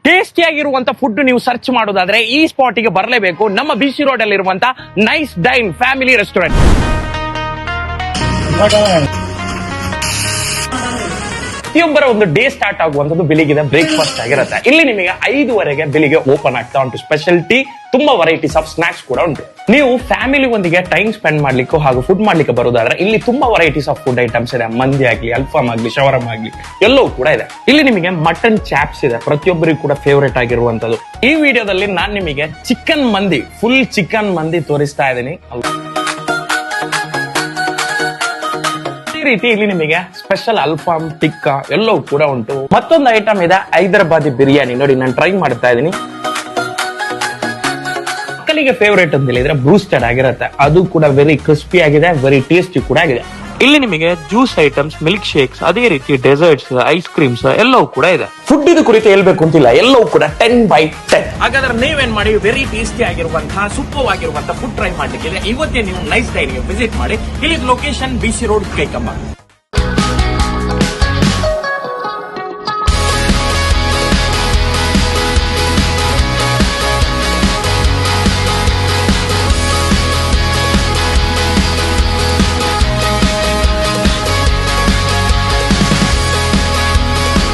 ಟೇಸ್ಟಿಯಾಗಿರುವಂತ food ನೀವು search ಮಾಡೋದಾದ್ರೆ ಈ ಸ್ಪಾಟಿಗೆ ಬರಲೇಬೇಕು. ನಮ್ಮ ಬಿಸಿ ರೋಡ್ ಅಲ್ಲಿ ಇರುವಂತ ನೈಸ್ ಡೈನ್ ಫ್ಯಾಮಿಲಿ ರೆಸ್ಟೋರೆಂಟ್. ಪ್ರತಿಯೊಬ್ಬರ ಒಂದು ಡೇ ಸ್ಟಾರ್ಟ್ ಆಗುವಂತದ್ದು ಬೆಳಿಗ್ಗೆ ಬ್ರೇಕ್ಫಾಸ್ಟ್ ಆಗಿರುತ್ತೆ. ಇಲ್ಲಿ ನಿಮಗೆ 5:15 ಬೆಳಿಗ್ಗೆ ಓಪನ್ ಆಗ್ತಾ ಉಂಟು. ಸ್ಪೆಷಲ್ ಟೀ, ತುಂಬಾ ವೆರೈಟೀಸ್ ಆಫ್ ಸ್ನಾಕ್ಸ್ ಕೂಡ ಉಂಟು. ನೀವು ಫ್ಯಾಮಿಲಿ ಒಂದಿಗೆ ಟೈಮ್ ಸ್ಪೆಂಡ್ ಮಾಡ್ಲಿಕ್ಕೂ ಹಾಗೂ ಫುಡ್ ಮಾಡ್ಲಿಕ್ಕೆ ಬರೋದಾದ್ರೆ ಇಲ್ಲಿ ತುಂಬಾ ವೆರೈಟೀಸ್ ಆಫ್ ಫುಡ್ ಐಟಮ್ಸ್ ಇದೆ. ಮಂದಿ ಆಗ್ಲಿ, ಅಲ್ಫಾಮ್ ಆಗ್ಲಿ, ಶವರಮ್ ಆಗ್ಲಿ, ಎಲ್ಲವೂ ಕೂಡ ಇದೆ. ಇಲ್ಲಿ ನಿಮಗೆ ಮಟನ್ ಚಾಪ್ಸ್ ಇದೆ, ಪ್ರತಿಯೊಬ್ಬರಿಗೂ ಕೂಡ ಫೇವರೇಟ್ ಆಗಿರುವಂತದ್ದು. ಈ ವಿಡಿಯೋದಲ್ಲಿ ನಾನು ನಿಮಗೆ ಚಿಕನ್ ಮಂದಿ, ಫುಲ್ ಚಿಕನ್ ಮಂದಿ ತೋರಿಸ್ತಾ ಇದ್ದೀನಿ. ರೀತಿ ಇಲ್ಲಿ ನಿಮಗೆ ಸ್ಪೆಷಲ್ ಅಲ್ಫಾಮ್, ಟಿಕ್ಕಾ ಎಲ್ಲವೂ ಕೂಡ ಉಂಟು. ಮತ್ತೊಂದು ಐಟಮ್ ಇದೆ ಹೈದರಾಬಾದಿ ಬಿರಿಯಾನಿ. ನೋಡಿ, ನಾನು ಟ್ರೈ ಮಾಡ್ತಾ ಇದ್ದೀನಿ. ಮಕ್ಕಳಿಗೆ ಫೇವರೇಟ್ ಅಂತ ಹೇಳಿದ್ರೆ ಬ್ರೂಸ್ಟೆಡ್ ಆಗಿರುತ್ತೆ. ಅದು ಕೂಡ ವೆರಿ ಕ್ರಿಸ್ಪಿ ಆಗಿದೆ, ವೆರಿ ಟೇಸ್ಟಿ ಕೂಡ ಆಗಿದೆ. ಇಲ್ಲಿ ನಿಮಗೆ ಜ್ಯೂಸ್ ಐಟಮ್ಸ್, ಮಿಲ್ಕ್ ಶೇಕ್ಸ್, ಅದೇ ರೀತಿ ಡೆಸರ್ಟ್ಸ್, ಐಸ್ ಕ್ರೀಮ್ಸ್ ಎಲ್ಲವೂ ಕೂಡ ಇದೆ. ಫುಡ್ ಇದು ಕುರಿತು ಹೇಳ್ಬೇಕು ಅಂತಿಲ್ಲ, ಎಲ್ಲವೂ ಕೂಡ 10/10. ಹಾಗಾದ್ರೆ ನೀವೇನ್ ಮಾಡಿ ವೆರಿ ಟೇಸ್ಟಿ ಆಗಿರುವಂತಹ, ಸೂಪರ್ ಆಗಿರುವಂತಹ ಫುಡ್ ಟ್ರೈ ಮಾಡ್ಲಿಕ್ಕೆ ಇವತ್ತೇ ನೀವು ನೈಸ್ ಡೈನ್ಗೆ ವಿಸಿಟ್ ಮಾಡಿ. ಇಲ್ಲಿ ಲೊಕೇಶನ್ ಬಿಸಿ ರೋಡ್ ಕೈಕಂಬ.